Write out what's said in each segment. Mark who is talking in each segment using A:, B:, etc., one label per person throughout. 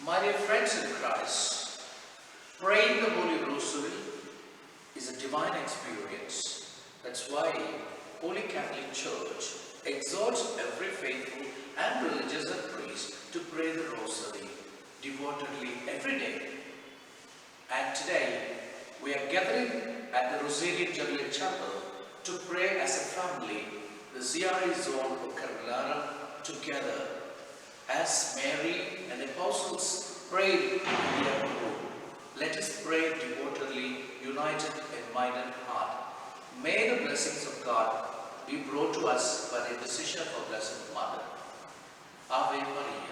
A: My dear friends in Christ, praying the Holy Rosary is a divine experience. That's why Holy Catholic Church exhorts every faithful and religious and priest to pray the Rosary devotedly every day. And today, we are gathering at the Rosarian Jubilee Chapel to pray as a family the Ziyaret Zone of Carmelana together as Mary and the Apostles prayed in the upper room. Let us pray devotedly, united in mind and heart. May the blessings of God be brought to us by the intercession of our Blessed Mother. Ave Maria.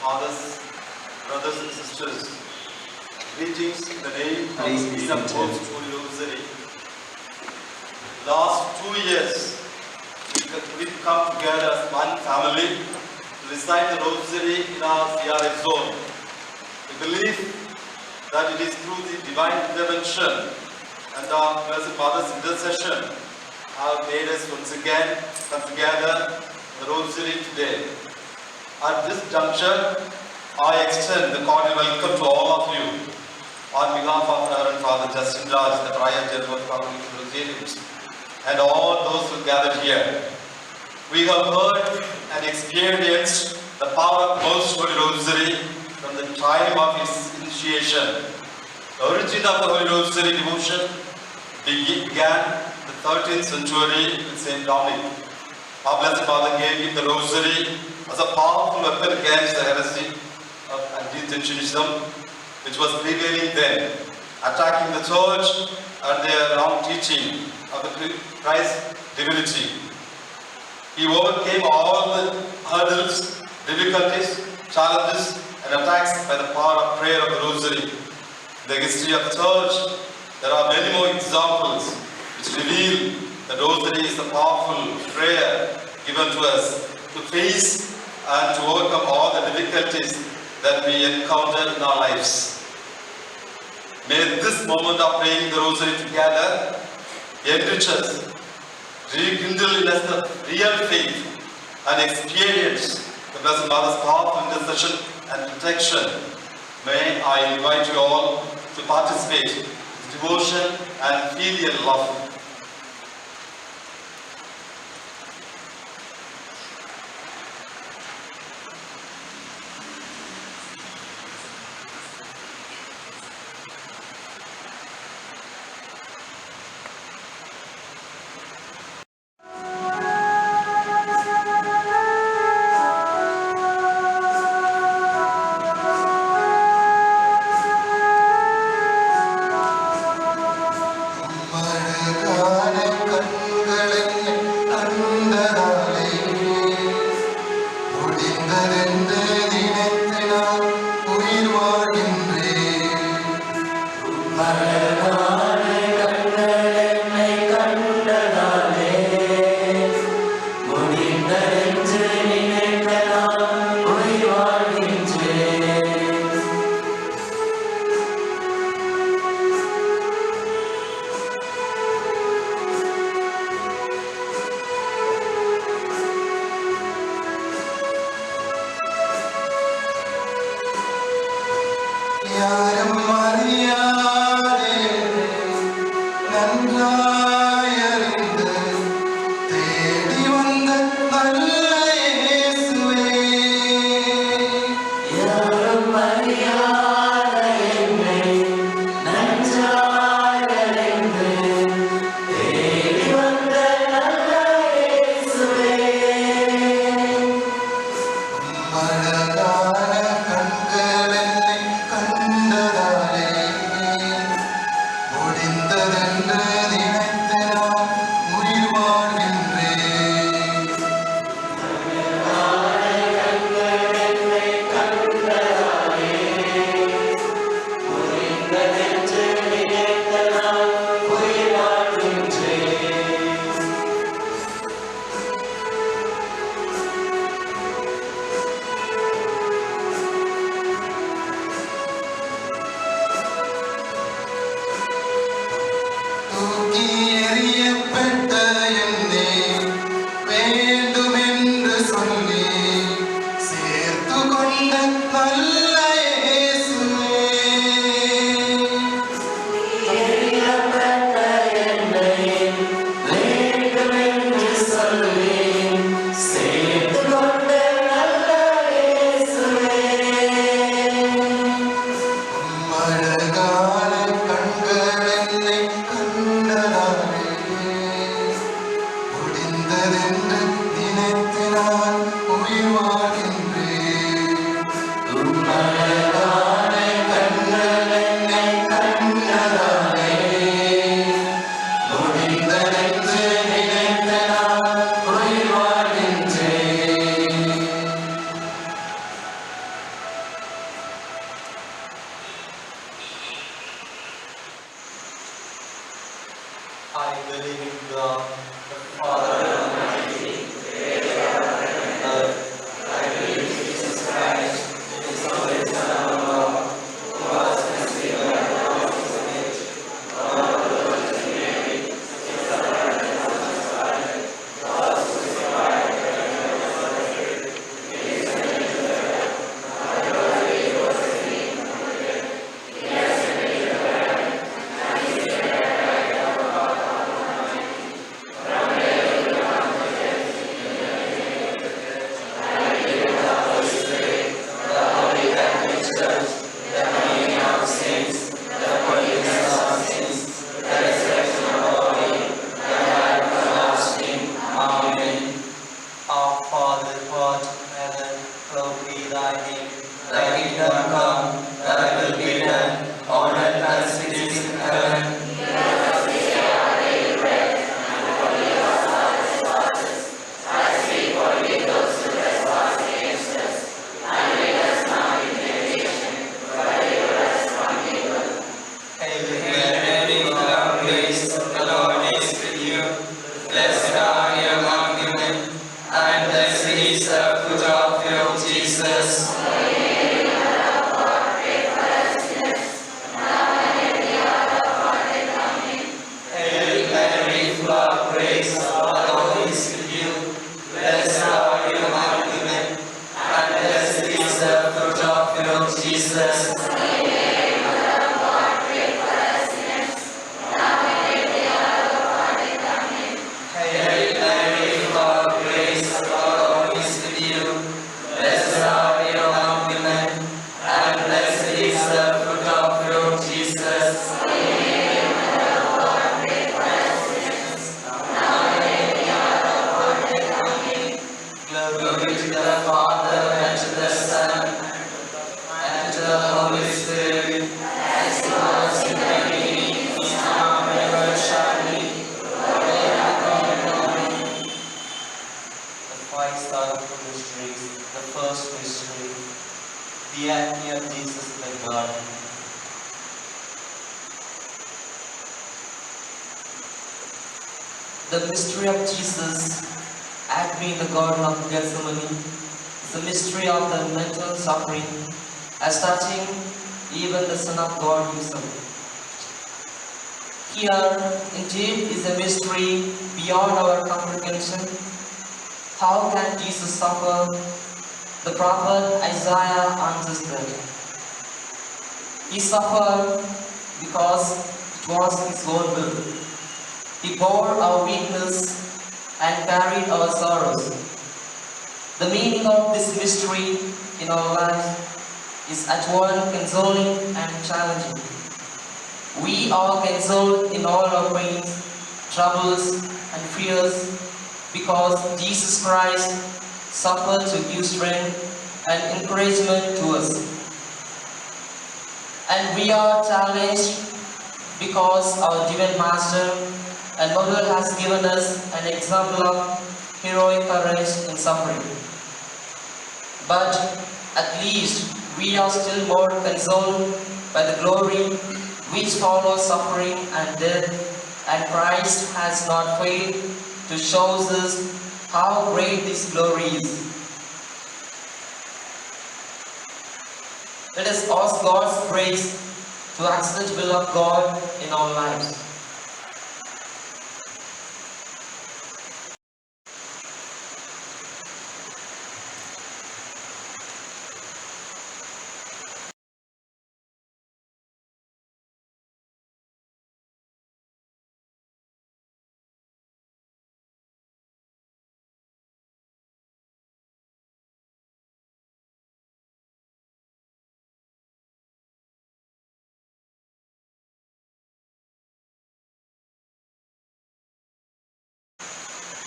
B: Fathers, brothers and sisters, greetings in the name of the Queen of Hope's Holy Rosary. Last 2 years, we've come together as one family to recite the Rosary in our Ziyaret Zone. We believe that it is through the divine intervention and our Blessed Mother's intercession have made us once again come together in the Rosary today. At this juncture, I extend the cordial welcome to all of you on behalf of Reverend Father Justin Raj, the Prior General of Congregation Rosarians, and all those who gathered here. We have heard and experienced the power of Most Holy Rosary from the time of its initiation. The origin of the Holy Rosary devotion began in the 13th century with Saint Dominic. Our Blessed Mother gave him the Rosary as a powerful weapon against the heresy of anti-Jansenism, which was prevailing then, attacking the Church and their wrong teaching of the Christ's divinity. He overcame all the hurdles difficulties, challenges, and attacks by the power of prayer of the Rosary. In the history of the Church, there are many more examples which reveal that Rosary is a powerful prayer given to us to face and to overcome all the difficulties that we encounter in our lives. May this moment of praying the Rosary together enrich us, rekindle in us the real faith, and experience the Blessed Mother's powerful intercession and protection. May I invite you all to participate in devotion and filial love.
C: I believe in God, the Father Almighty, creator of heaven and earth. I believe in Jesus Christ, His only Son, our Lord, who was conceived by the Holy Spirit, born of the Virgin Mary, suffered and was crucified, was crucified, and was buried. He descended into the earth. Afterwards He rose again from the dead. He ascended into heaven, and He is seated at the right hand of God Almighty. From there He will come The mystery of Jesus agony in the Garden of Gethsemane is the mystery of the mental suffering as touching even the Son of God himself. Here indeed is a mystery beyond our comprehension. How can Jesus suffer? The prophet Isaiah answers that. He suffered because it was his own will. He bore our weakness and carried our sorrows. The meaning of this mystery in our lives is at once consoling and challenging. We are consoled in all our pains, troubles, and fears because Jesus Christ suffered to give strength and encouragement to us. And we are challenged because our divine Master and Model has given us an example of heroic courage in suffering. But at least we are still more consoled by the glory which follows suffering and death, and Christ has not failed to show us how great this glory is. Let us ask God's grace to accept the will of God in our lives.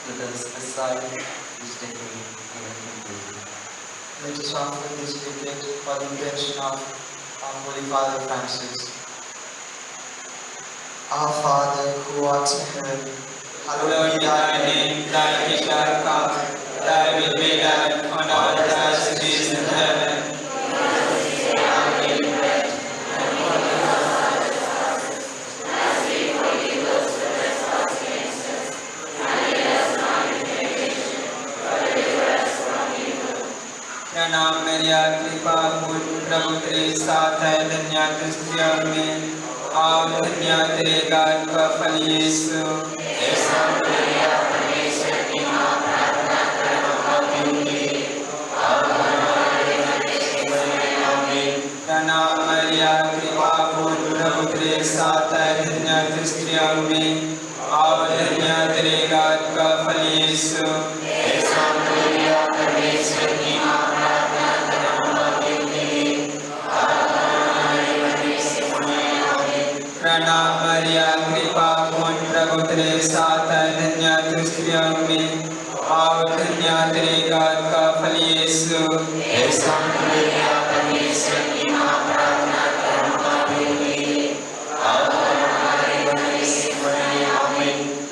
C: Let us recite this decade in
D: Let us offer this decade for the intention of our Holy Father Francis. Our Father who art in heaven,
E: Hallowed be thy name, thy kingdom come, thy will be done on earth as it is in heaven. प्रणाम मेरिया कृपा पूर्ण प्रभु तेरे साथ है धन्य तू स्त्रियों में और धन्य तेरे गर्भ का फल यीशु। प्रणाम मेरिया कृपा पूर्ण प्रभु तेरे साथ है धन्य तू स्त्रियों में और धन्य तेरे गर्भ का फल यीशु। प्रणाम मरिया कृपा पूर्ण प्रभु तेरे साथ है धन्य तू स्त्रियों में और धन्य तेरे गर्भ का फल यीशु।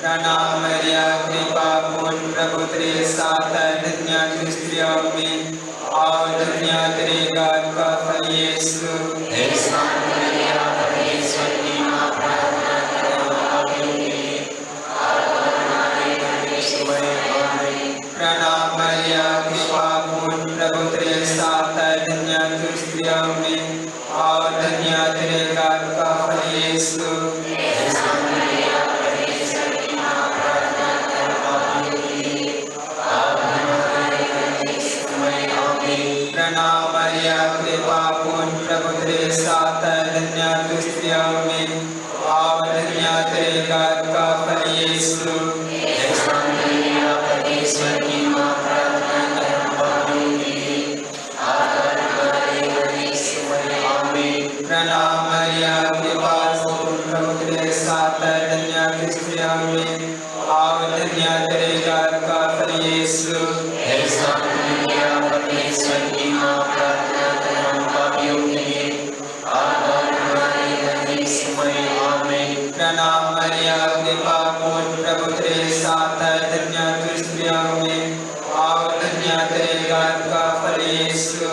E: प्रणाम मरिया कृपा पूर्ण प्रभु तेरे साथ है धन्य तू स्त्रियों में और धन्य तेरे गर्भ का फल यीशु। प्रणाम मरिया कृपा पूर्ण प्रभु तेरे साथ है धन्य तू स्त्रियों में और धन्य तेरे गर्भ का फल यीशु। प्रणाम मरिया कृपा पूर्ण प्रभु तेरे साथ है धन्य तू स्त्रियों में और धन्य तेरे गर्भ का फल यीशु। प्रणाम मरिया कृपा पूर्ण प्रभु तेरे साथ है धन्य तू स्त्रियों में और धन्य तेरे गर्भ का फल यीशु। प्रणाम मरिया कृपा पूर्ण प्रभु तेरे साथ है धन्य तू स्त्रियों में और धन्य तेरे गर्भ का फल यीशु।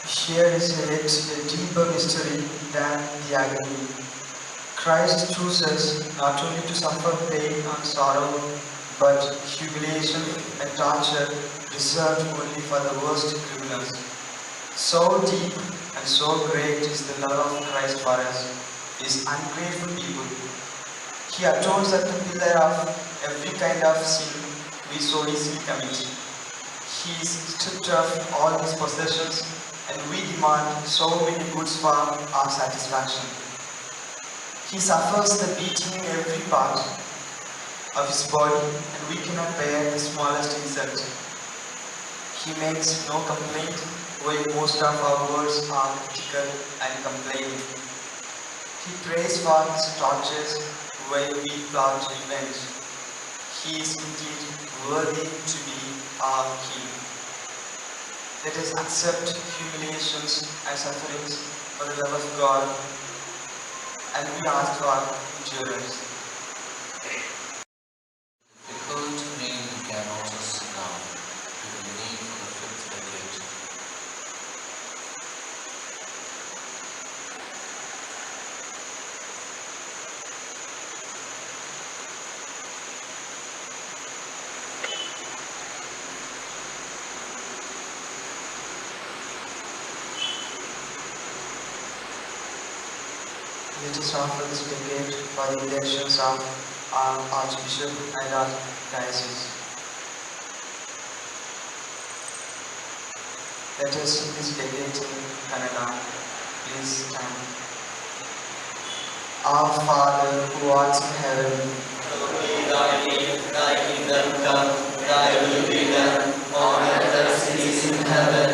D: Here is a deeper mystery than the agony. Christ chooses not only to suffer pain and sorrow, but humiliation and torture reserved only for the worst criminals. So deep and so great is the love of Christ for us, His ungrateful people. He atones at the pillar of every kind of sin we so easily commit. He is stripped of all his possessions, and we demand so many goods for our satisfaction. He suffers the beating in every part of his body, and we cannot bear the smallest insult. He makes no complaint, while most of our words are critical and complaining. He prays for his tortures, while we plot revenge. He is indeed worthy to be our King. Let us accept humiliations and sufferings for the love of God, and we ask for endurance.
A: The cult name can also sit down to the name for the fifth decade.
D: Let us offer this decade for the elections of our Archbishop and our diocese. Let us sing this decade in Kannada. Please stand. Our Father who art in heaven,
C: Hallowed be thy name, thy kingdom come, thy will be done, on earth as it is in heaven.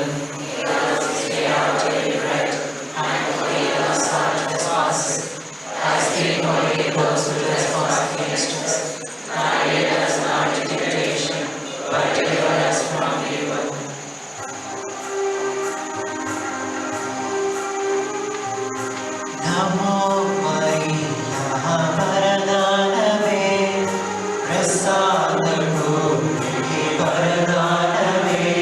F: Give us this day our daily bread, and forgive us our trespasses, as we forgive those who trespass against us. And lead us not into temptation, but deliver us from evil.
C: Namo Maria Varadhanave, Prasadam Bhumi Varadhanave,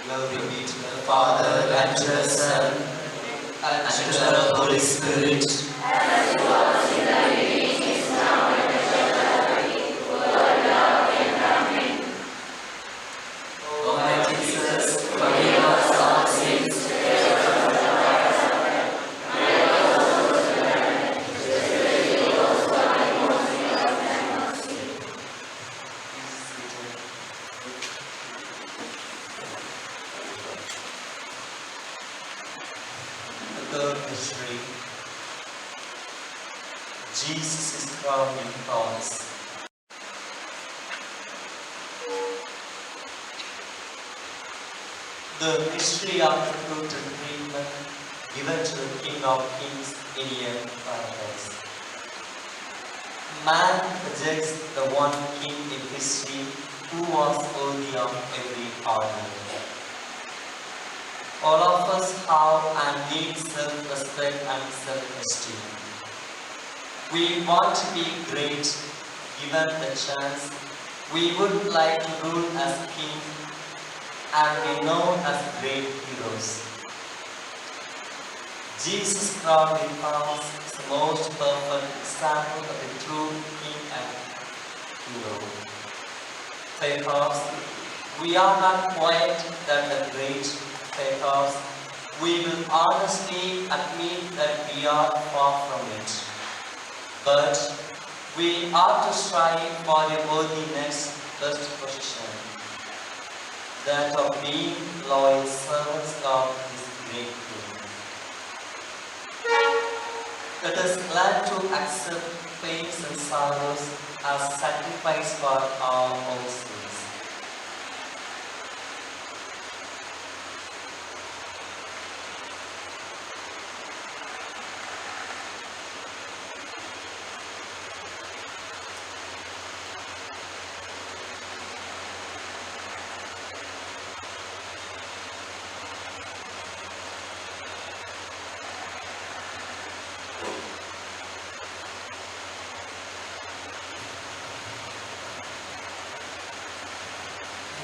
C: Glory be to the Father, and to the Son, and to the Holy Spirit. O my Jesus, forgive us our sins. The third mystery, Jesus is crowned in thorns. The mystery of the brutal treatment given to the King of Kings in a paradise. Man rejects the one king in history who was worthy of every honor. All of us have and need self-respect and self-esteem. We want to be great, given the chance. We would like to rule as king and be known as great heroes. Jesus crowned in thorns is the most perfect example of a true king and hero. Perhaps we are not quite that great. Perhaps we will honestly admit that we are far from it. But we ought to strive for a worthy next best position, that of being loyal servants of this great King. Let us learn to accept pains and sorrows as sacrifice for our own sins.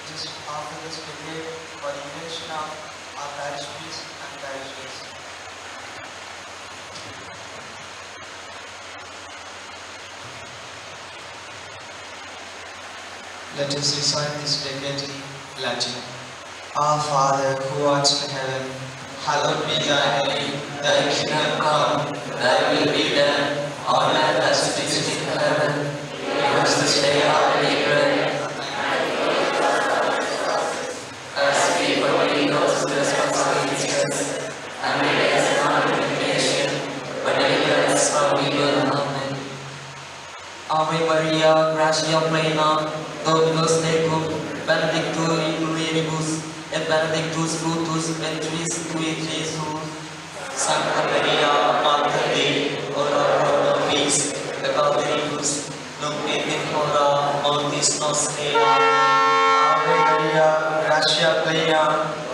D: Just after this debate for the election of our parish priests and parishes. Let us recite this decade in Latin. Our Father, who art in heaven, hallowed be thy name. Thy kingdom come, thy will be done, on earth as it is in heaven. Give us this day our daily bread. As we forgive those who trespass against us, and lead us not into temptation, but deliver us from evil. Amen.
E: Ave Maria, gratia plena, Dominus tecum, benedictus in mulieribus, et benedictus fructus ventris tui, Jesus.
C: Sancta Maria, Mater Dei, ora pro nobis peccatoribus, nos Ave Maria, gratia plena,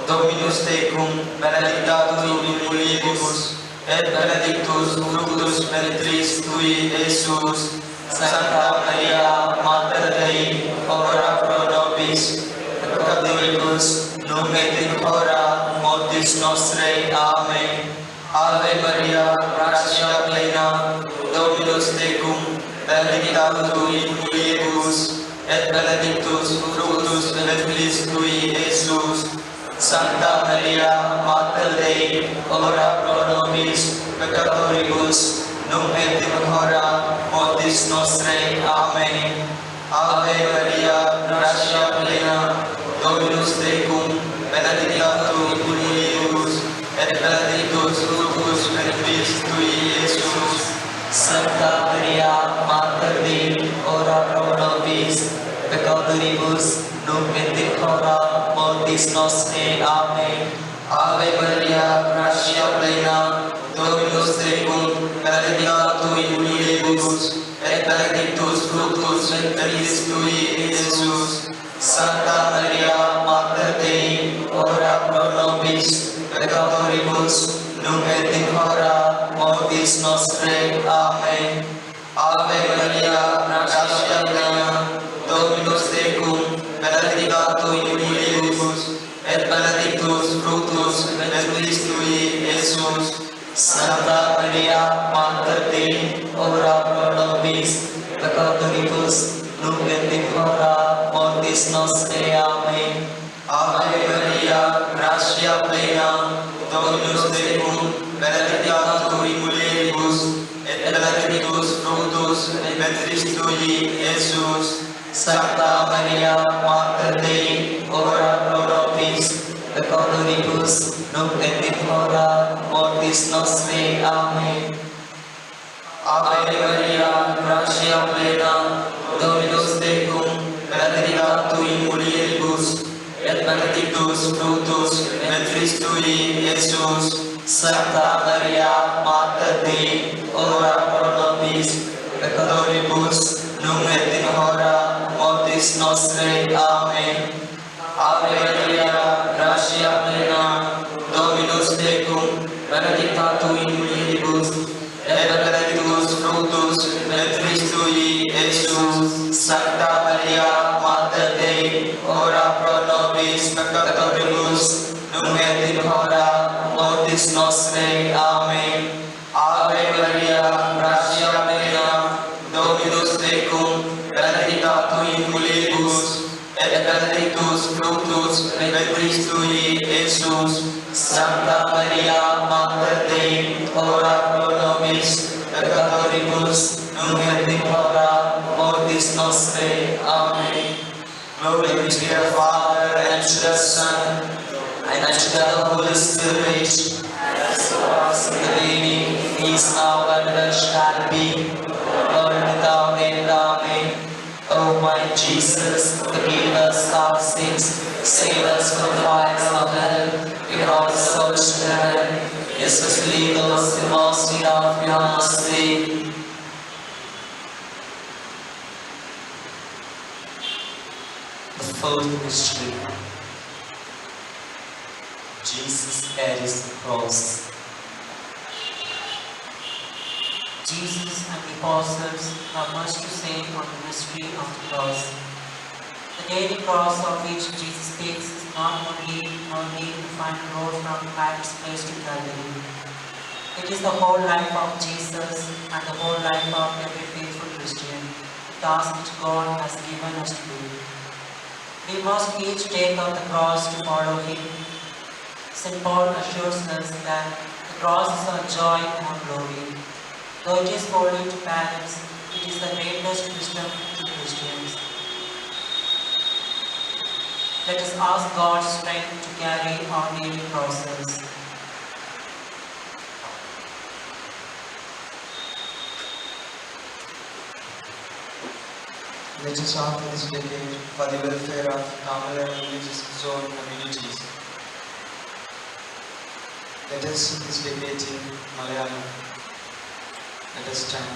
C: Dominus tecum, benedicta tu in mulieribus, et benedictus fructus ventris tui, Iesus. Santa Maria, Mater Dei, ora pro nobis peccatoribus, nunc et in hora mortis nostrae. Amen. Ave Maria, gratia plena, Dominus tecum, benedicta tu in mulieribus, et benedictus fructus ventris tui, Iesus. Santa Maria, Mater Dei, ora pro nobis peccatoribus, nunc et in hora mortis nostrae. Amen. Ave Maria, gratia plena, Dominus tecum, benedicta tu in mulieribus, et benedictus fructus ventris tui, Iesus. Santa Maria, Mater Dei, ora pro nobis peccatoribus, nunc et in hora mortis nostrae. Amen. Ave Maria, gratia plena, Dominus tecum, benedicta tu in mulieribus, et benedictus fructus ventris tui, Iesus. Santa Maria, Mater Dei, ora pro nobis peccatoribus, nunc et in hora mortis nostrae. Amen. Ave Maria, gratia plena, Dominus tecum, benedicta tu in mulieribus, et benedictus fructus ventris tui, Iesus. Santa Maria, Mater Dei, ora pro nobis peccatoribus, nunc et in hora mortis nostrae. Amen. Ave Maria, gratia plena, Dominus tecum, benedicta tu in mulieribus, et benedictus fructus ventris tui, Iesus. Santa Maria, Mater Dei, ora pro nobis peccatoribus, nunc et in hora mortis nostrae. Amen. Ave Maria, gratia plena, Dominus tecum, benedicta tu in mulieribus, et benedictus fructus ventris tui, Iesus. Santa Maria, Mater Dei, ora pro nobis peccatoribus, nunc et in hora mortis nostrae. Amen. Ave Maria, gratia plena, Dominus tecum, benedicta tu in mulieribus, et benedictus fructus ventris tui, Iesus. Santa Maria, Mater Dei, ora pro nobis peccatoribus, nunc et in hora mortis nostrae. Amen. Ave Maria, gratia plena, Dominus tecum, benedicta tu in mulieribus, et benedictus fructus ventris tui, Iesus. Santa Maria, Mater Dei, ora pro nobis peccatoribus, nunc et in hora mortis nostrae. Amen. Glory be to the Father, and to the Son, and to the Holy Spirit, as it was in the beginning, is now, and ever shall be, world without end. Amen. O my Jesus, forgive us our sins, save us from the fires of hell, give all souls to heaven, especially those in most need of your mercy. The fourth mystery, Jesus carries the cross.
F: Jesus and the apostles have much to say on the mystery of the cross. The daily cross of which Jesus takes is not only the final road from Pilate's place to Calvary. It is the whole life of Jesus and the whole life of every faithful Christian, the task which God has given us to do. We must each take up the cross to follow Him. St. Paul assures us that the cross is our joy and our glory. Though it is holy to parents, it is the greatest wisdom to Christians. Let us ask God's strength to carry our daily crosses.
D: Let us offer this decade for the welfare of Tamil and religious zone communities. Let us sing this decade in Malayalam. Let us stand.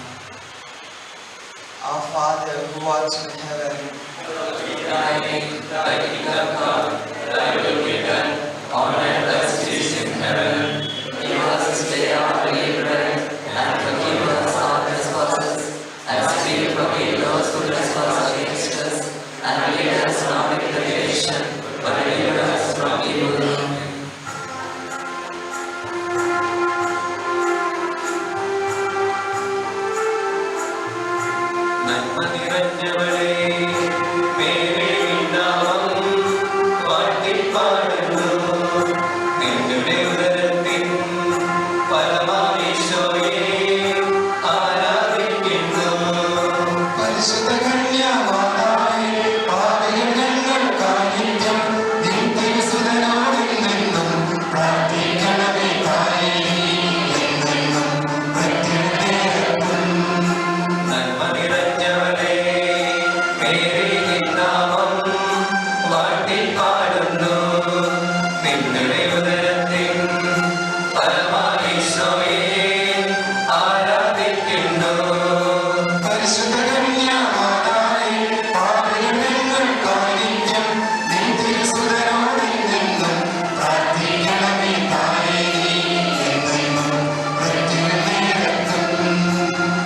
D: Our Father who art in heaven,
C: Thy name, thy kingdom come, thy will be done, on earth as it is in heaven. Give us this day our daily bread, and forgive us our trespasses, as we forgive those who trespass against us. And lead us not into temptation, but deliver us from evil. നന്മ നിറഞ്ഞവളേ, മേരിയുടെ നാമം വാഴ്ത്തിപ്പാടുന്നു. നിന്നുടെ ഉദരത്തിൻ ഫലമാം ഈശോയെ ആരാധിക്കുന്നു.
D: പരിശുദ്ധ കന്യാമാതാവേ, പാപികൾ ഞങ്ങൾക്കായി നിത്യം നിൻ തിരുസുതനോടെന്നെന്നും പ്രാർത്ഥിക്കണമേ തായേ, എന്നെന്നും പ്രത്യുന്നതേരത്തും.
C: നന്മ നിറഞ്ഞവളേ, മേരിയുടെ നാമം വാഴ്ത്തിപ്പാടുന്നു. നിന്നുടെ ഉദരത്തിൻ ഫലമാം ഈശോയെ ആരാധിക്കുന്നു.
D: പരിശുദ്ധ കന്യാമാതാവേ, പാപികൾ ഞങ്ങൾക്കായി നിത്യം നിൻ തിരുസുതനോടെന്നെന്നും പ്രാർത്ഥിക്കണമേ തായേ, എന്നെന്നും പ്രത്യുന്നതേരത്തും.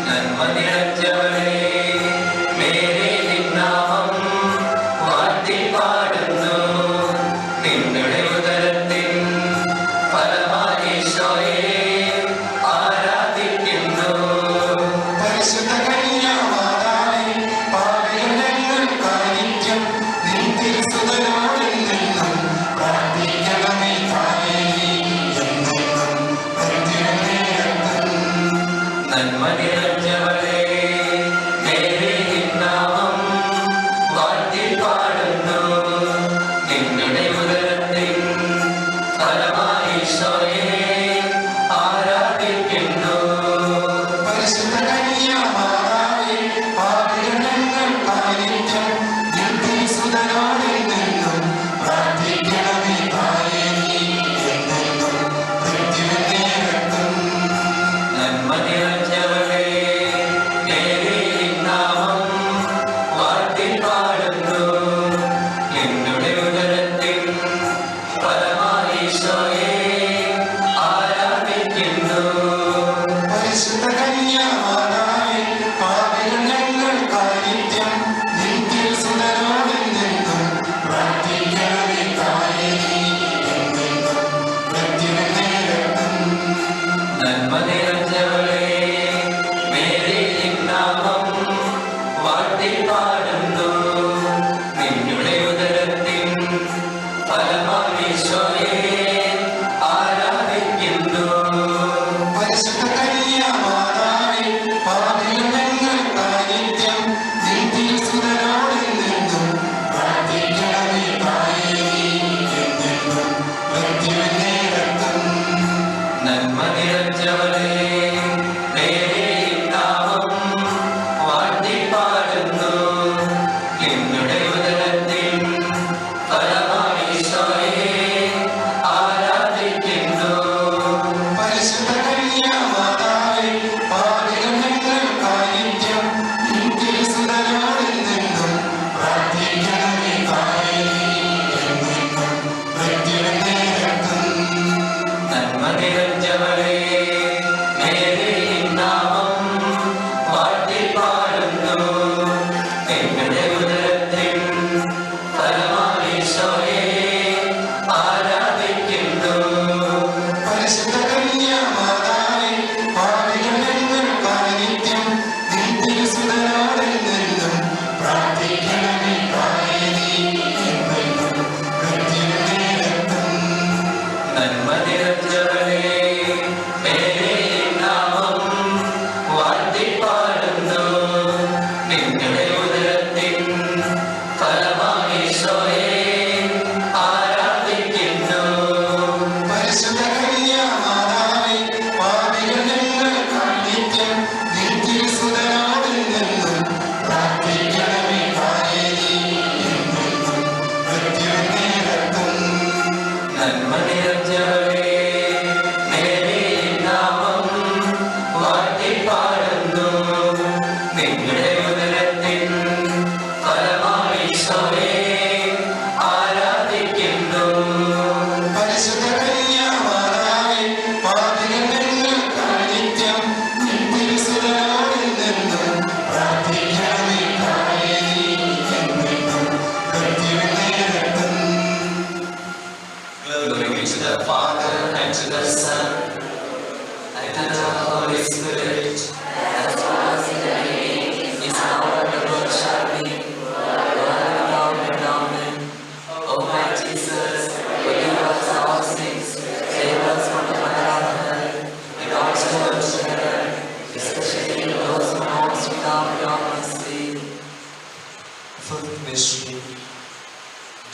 C: നന്മ നിറഞ്ഞവളേ, മേരിയുടെ നാമം വാഴ്ത്തിപ്പാടുന്നു. നിന്നുടെ ഉദരത്തിൻ ഫലമാം ഈശോയെ ആരാധിക്കുന്നു.
D: പരിശുദ്ധ കന്യാമാതാവേ, പാപികൾ ഞങ്ങൾക്കായി നിത്യം നിൻ തിരുസുതനോടെന്നെന്നും പ്രാർത്ഥിക്കണമേ തായേ, എന്നെന്നും പ്രത്യുന്നതേരത്തും.
C: നന്മ നിറഞ്ഞവളേ, മേരിയുടെ നാമം വാഴ്ത്തിപ്പാടുന്നു. നിന്നുടെ ഉദരത്തിൻ ഫലമാം ഈശോയെ ആരാധിക്കുന്നു.
D: പരിശുദ്ധ കന്യാമാതാവേ, പാപികൾ ഞങ്ങൾക്കായി നിത്യം നിൻ തിരുസുതനോടെന്നെന്നും പ്രാർത്ഥിക്കണമേ തായേ, എന്നെന്നും പ്രത്യുന്നതേരത്തും.
C: നന്മ നിറഞ്ഞവളേ,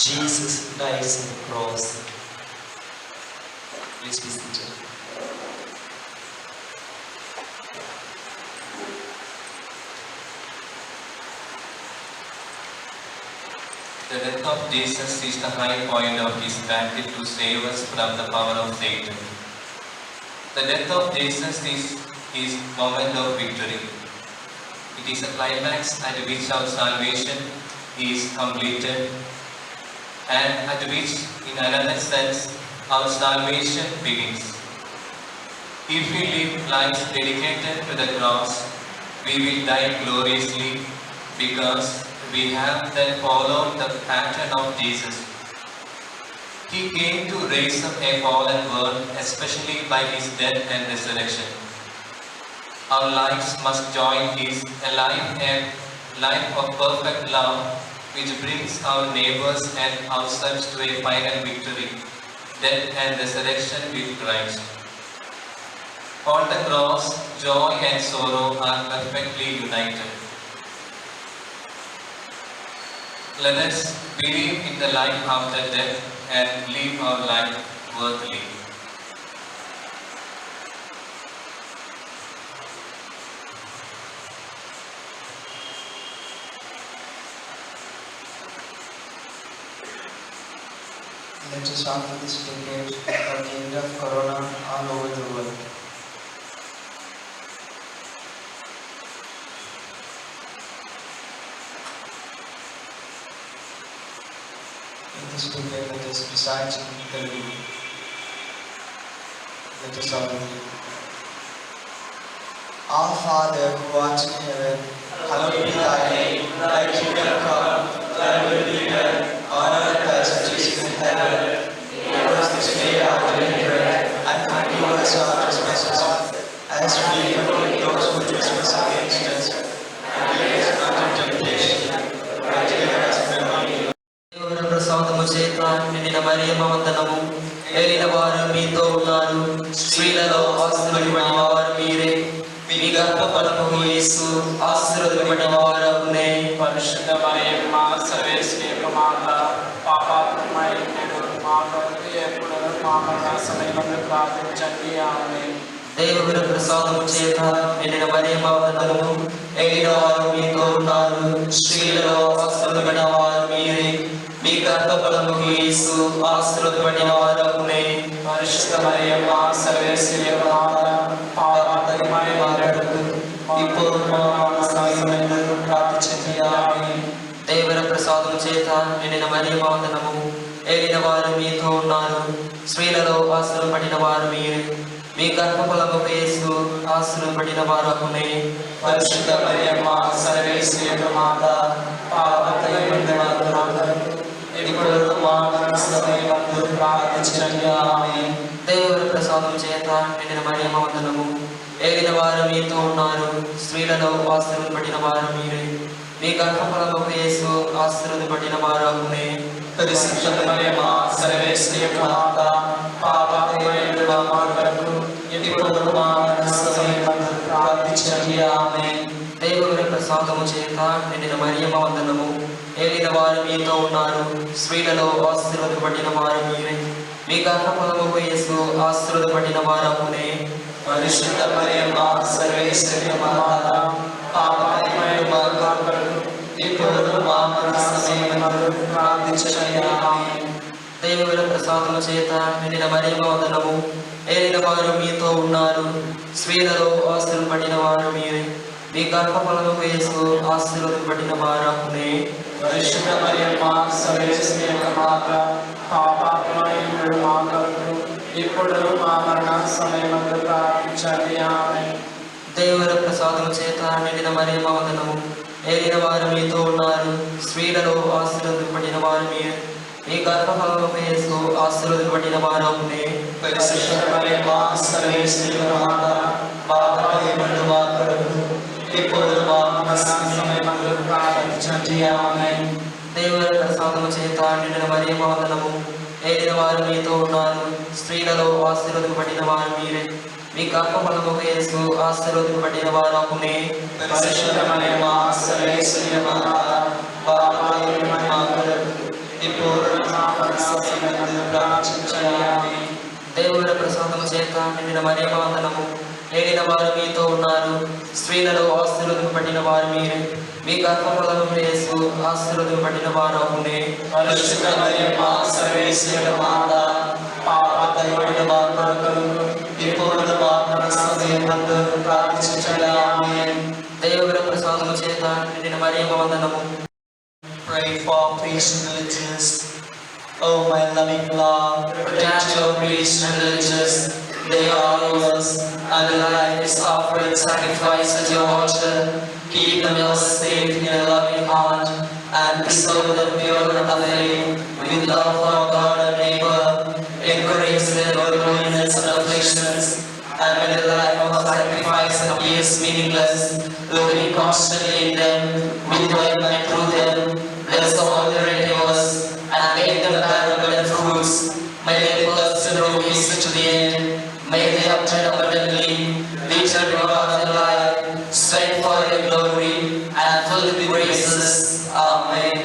C: Jesus dies on the cross. Please be seated.
G: The death of Jesus is the high point of his battle to save us from the power of Satan. The death of Jesus is his moment of victory. It is a climax at which our salvation is completed, and at which, in another sense, our salvation begins. If we live lives dedicated to the cross, we will die gloriously, because we have then followed the pattern of Jesus. He came to raise up a fallen world, especially by his death and resurrection. Our lives must join his, a life of perfect love, which brings our neighbors and ourselves to a final victory, death and resurrection with Christ. On the cross, joy and sorrow are perfectly united. Let us believe in the life after death and live our life worthily.
D: Let us offer this decade for the end of Corona all over the world. In this decade, let us recite the Litany. Let us all read. Our Father who art in heaven, hallowed be thy name. Thy kingdom come, thy will be done, on earth as it is in heaven. Give us this day our daily bread, and forgive us our trespasses, as we forgive those who trespass against us. And lead us not into temptation, but deliver us from evil.
C: దేవుని ప్రసాదము చేత నిండిన మరియమ్మ వందనము. ఏలిన వారు మీతో ఉన్నారు, స్త్రీలలో ఆశీర్వదింపబడిన వారు మీరే. మీ గర్భఫలము యేసు ఆశీర్వదింపబడిన వారగునే.
E: పరిశుద్ధ మరియమ్మ సర్వేశ్వరి యొక్క మాత, పాపాత్మైనడు మా కొరకు ఎప్పుడు మా మరణ సమయమందు ప్రార్థించండి. ఆమేన్.
C: దేవుని ప్రసాదము చేత నిండిన మరియమ్మ వందనము. ఏలిన వారు మీతో ఉన్నారు, స్త్రీలలో ఆశీర్వదింపబడిన వారు మీరే. మీ గర్భఫలము యేసు ఆశీర్వదింపబడిన వారగునే.
E: పరిశుద్ధ మరియమ్మ సర్వేశ్వరి యొక్క మాత, పాపాత్మైనడు ఇప్పుడు మా మరణ సమయమందు ప్రార్థించండి. ఆమేన్.
C: దేవుని ప్రసాదము చేత నిండిన మరియమ్మ వందనము. ఏలిన వారు మీతో ఉన్నారు, స్త్రీలలో ఆశీర్వదింపబడిన వారు మీరే. మీ గర్భఫలము యేసు ఆశీర్వదింపబడిన వారగునే.
E: పరిశుద్ధ మరియమ్మ సర్వేశ్వరి యొక్క మాత, పాపాత్మైనడు ఇప్పుడు మా మరణ సమయమందు ప్రార్థించండి. ఆమేన్.
C: దేవుని ప్రసాదము చేత నిండిన మరియమ్మ వందనము. ఏలిన వారు మీతో ఉన్నారు, స్త్రీలలో ఆశీర్వదింపబడిన వారు మీరే. మీ గర్భఫలము యేసు ఆశీర్వదింపబడిన వారగునే.
E: పరిశుద్ధ మరియమ్మ సర్వేశ్వరి యొక్క మాత, పాపాత్మైనడు మా కొరకు ఇప్పుడు మా మరణ సమయమందు ప్రార్థించండి. ఆమేన్.
C: దేవుని ప్రసాదము చేత నిండిన మరియమ్మ వందనము. ఏలిన వారు మీతో ఉన్నారు, స్త్రీలలో ఆశీర్వదింపబడిన వారు మీరే. మీ గర్భఫలము యేసు ఆశీర్వదింపబడిన వారగునే.
E: పరిశుద్ధ మరియమ్మ సర్వేశ్వరి యొక్క మాత, పాపాత్మైనడు మా కొరకు ఇప్పుడు మా మరణ సమయమందు ప్రార్థించండి. ఆమేన్.
C: దేవుని ప్రసాదము చేత నిండిన మరియమ్మ వందనము. ఏలిన వారు మీతో ఉన్నారు, స్త్రీలలో ఆశీర్వదింపబడిన వారు మీరే. మీ గర్భఫలము యేసు ఆశీర్వదింపబడిన వారగునే.
E: పరిశుద్ధ మరియమ్మ సర్వేశ్వరి యొక్క మాత, పాపాత్మైనడు మా కొరకు ఇప్పుడు మా మరణ సమయమందు ప్రార్థించండి. ఆమేన్.
C: దేవుని ప్రసాదము చేత నిండిన మరియమ్మ వందనము. ఏలిన వారు మీతో ఉన్నారు, స్త్రీలలో ఆశీర్వదింపబడిన వారు మీరే. మీ గర్భఫలము యేసు ఆశీర్వదింపబడిన వారగునే.
E: పరిశుద్ధ మరియమ్మ సర్వేశ్వరి యొక్క మాత, పాపాత్మైనడు మా కొరకు ఇప్పుడు మా మరణ సమయమందు ప్రార్థించండి. ఆమేన్.
C: దేవుని ప్రసాదము చేత నిండిన మరియమ్మ వందనము. ఏలిన వారు మీతో ఉన్నారు, స్త్రీలలో ఆశీర్వదింపబడిన వారు మీరే. మీ గర్భఫలము యేసు ఆశీర్వదింపబడిన వారగునే.
E: పరిశుద్ధ మరియమ్మ సర్వేశ్వరి యొక్క మాత, పాపాత్మైనడు మా కొరకు
C: ఇప్పుడు మా మరణసమయంలో ప్రార్థించండి.
E: దేవుని ప్రసాదము చేత నిండిన మరియమ్మ వందనము. ఏలిన వారు మీతో ఉన్నారు, స్త్రీలలో ఆశీర్వదింపబడిన వారు మీరే. మీ గర్భఫలము యేసు ఆశీర్వదింపబడిన వారు అవునే.
C: పరిశుద్ధ మరియమ్మ సర్వేశ్వరుని మాత, పాపదైన మా కొరకు ఇప్పుడు మా మరణసమయంలో ప్రార్థించండి. ఆమేన్.
E: దేవుని ప్రసాదము చేత నిండిన మరియమ్మ వందనము.
C: Pray for Christian religious. Oh my loving Lord, protect your Christian religious. They are yours, and their life is offered sacrifice at your altar. Keep them yours safe in your loving heart, and preserve them pure and faith, with love for God and neighbor. Encourage their loneliness and afflictions, and when the life of sacrifice appears meaningless, looking constantly in them, with light through them, bless all their endeavors, and make them bear abundant fruits. May they pursue their peace to the end. May they obtain abundantly the eternal reward of life, strength for your glory, and fill with graces. Amen.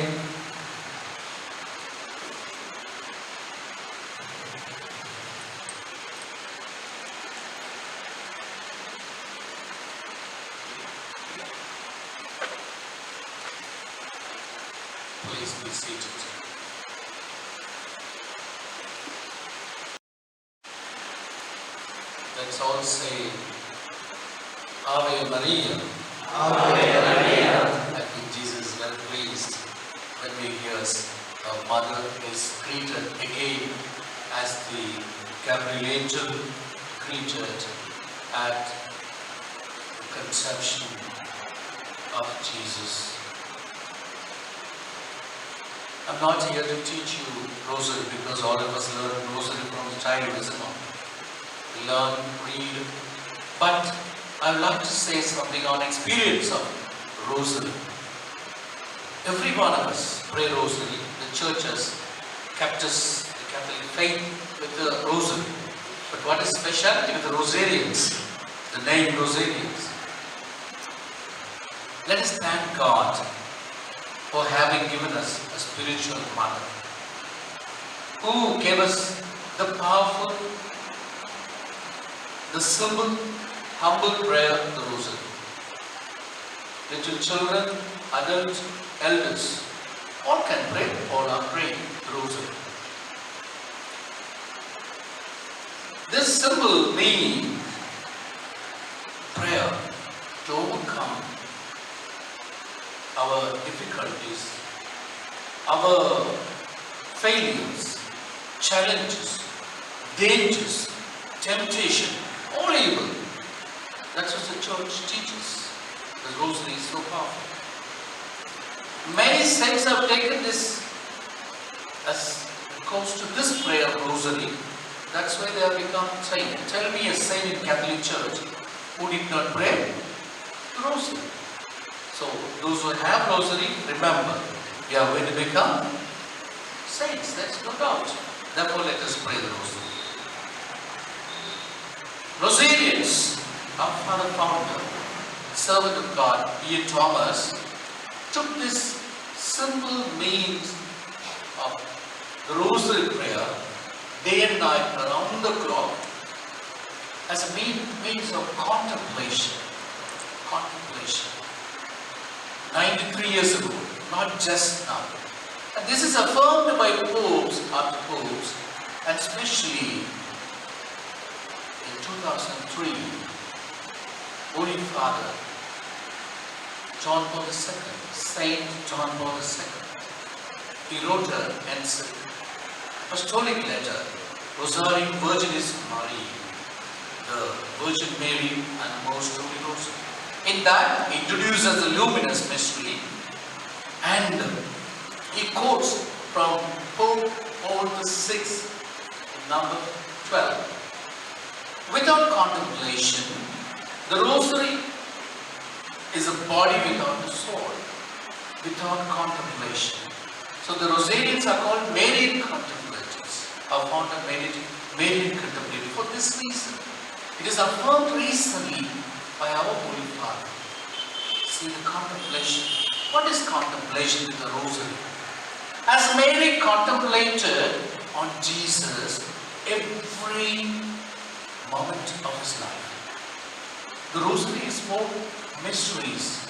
A: Please be seated. Let's all say Ave Maria.
C: Ave Maria.
A: I think Jesus is well pleased when we hear our mother is greeted again as the Gabriel angel greeted at the conception of Jesus. I'm not here to teach you rosary because all of us learn rosary from childhood, isn't it? We learn, read, but I would like to say something on experience of rosary. Every one of us pray rosary. The church has kept us, the Catholic faith, with the rosary. But what is speciality with the Rosarians? The name Rosarians. Let us thank God for having given us a spiritual mother who gave us the powerful, the simple, humble prayer of the Rosary. Little children, adults, elders, all can pray, all are praying the Rosary. This simple means prayer to overcome our difficulties, our failures, challenges, dangers, temptation, all evil. That's what the church teaches. The Rosary is so powerful. Many saints have taken this as goes to this prayer of Rosary. That's why they have become saints. Tell me a saint in Catholic Church who did not pray the Rosary. So those who have Rosary, remember, we are going to become saints. That's no doubt. Therefore, let us pray the Rosary. Rosarians, our Father Founder, servant of God, E. Thomas, took this simple means of the Rosary prayer, day and night, around the clock, as a means of contemplation. Contemplation. 93 years ago, not just now. And this is affirmed by popes after popes, and especially in 2003, Holy Father John Paul II, Saint John Paul II, he wrote an apostolic letter, Rosarium Virginis Mariae, the Virgin Mary and Most Holy Rosary. In that, he introduces the luminous mystery, and he quotes from Pope Paul VI, number 12. Without contemplation, the Rosary is a body without a soul, without contemplation. So the Rosarians are called Marian contemplators, our founder Marian contemplator. For this reason, it is affirmed recently by our Holy Father. See the contemplation. What is contemplation with the Rosary? As Mary contemplated on Jesus every moment of his life. The rosary is for mysteries,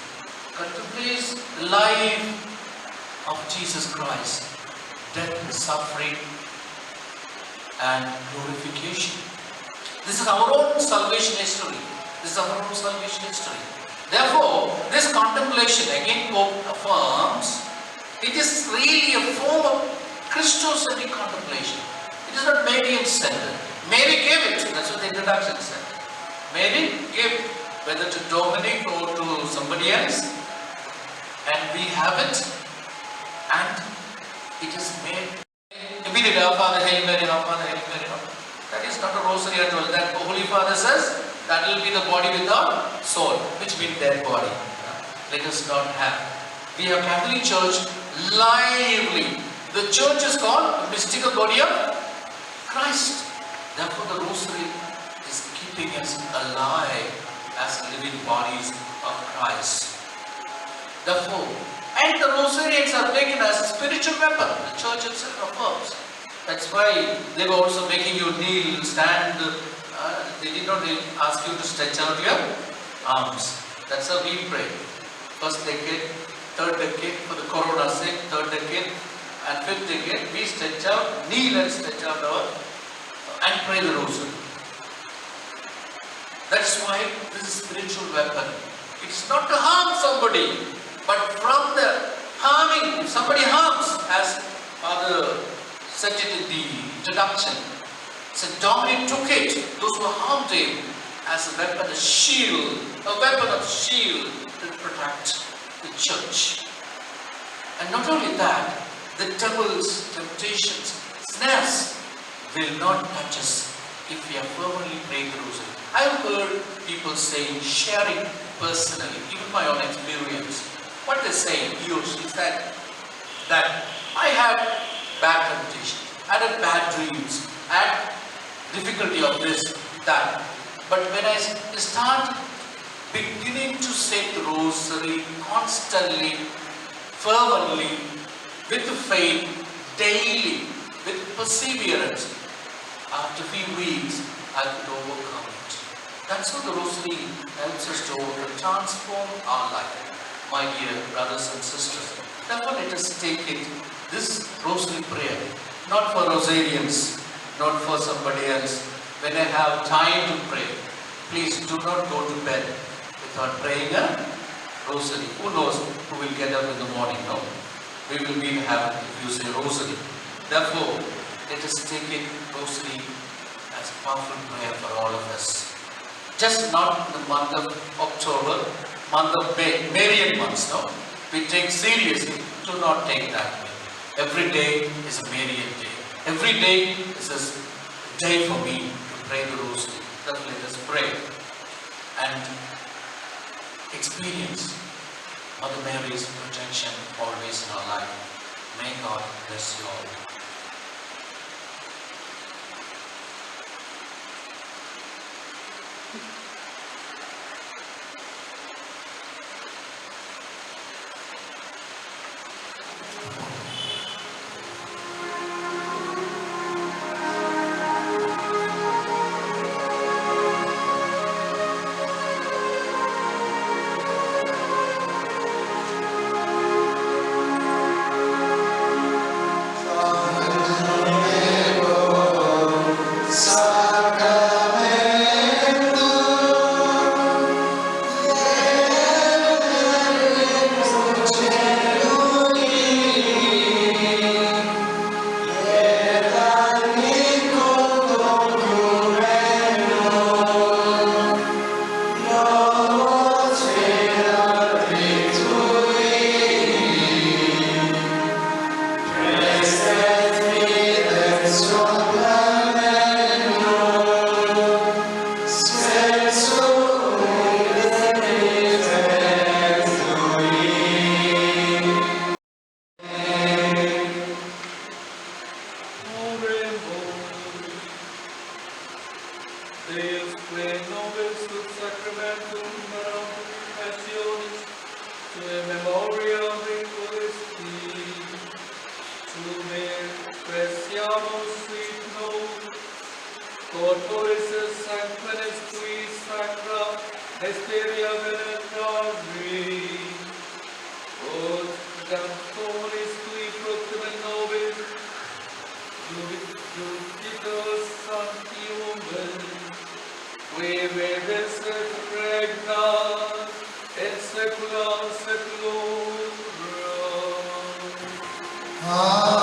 A: contemplates the life of Jesus Christ, death, suffering, and glorification. This is our own salvation history. This is our own salvation history. Therefore, this contemplation, again Pope affirms, it is really a form of Christocentric contemplation. It is not Marian-centered. Mary gave it. That's what the introduction said. Mary gave, whether to Dominic or to somebody else, and we have it, and it is made. Immediately, our Father, Hail Mary, our Father, Hail Mary. That is not a rosary at all. That Holy Father says that will be the body without soul, which means dead body. Let us not have. We have Catholic Church lively. The church is called the mystical body of Christ. Therefore, the rosary is keeping us alive as living bodies of Christ. Therefore, and the rosarians are taken as a spiritual weapon. The church itself affirms. That's why they were also making you kneel, stand. They did not ask you to stretch out your arms. That's how we pray. First decade, third decade, for the corona sake, third decade, and fifth decade, we stretch out, kneel and stretch out our, and pray the rosary. That's why this is spiritual weapon. It's not to harm somebody, but from the harming, if somebody harms, as Father said it in the introduction, St. Dominic took it, those who harmed him, as a weapon, a shield, a weapon of shield to protect the church. And not only that, the devil's temptations, snares, will not touch us if we are firmly praying the rosary. I have heard people saying, sharing personally, even my own experience, what they say, he or she said, that I have bad temptation, I had bad dreams, I had difficulty of this, that. But when I start beginning to say the rosary constantly, fervently, with faith, daily, with perseverance, after a few weeks, I could overcome it. That's how the rosary helps us to transform our life, my dear brothers and sisters. Therefore, let us take it, this rosary prayer, not for Rosarians, not for somebody else. When I have time to pray, please do not go to bed without praying a rosary. Who knows who will get up in the morning? No. We will be in heaven if you say rosary. Therefore, let us take it, rosary, as a powerful prayer for all of us. Just not in the month of October, month of Marian months, no? We take seriously, do not take that way. Every day is a Marian day. Every day is a day for me to pray the rosary. Therefore, let us pray and experience Mother Mary's protection always in our life. May God bless you all.
C: Amen.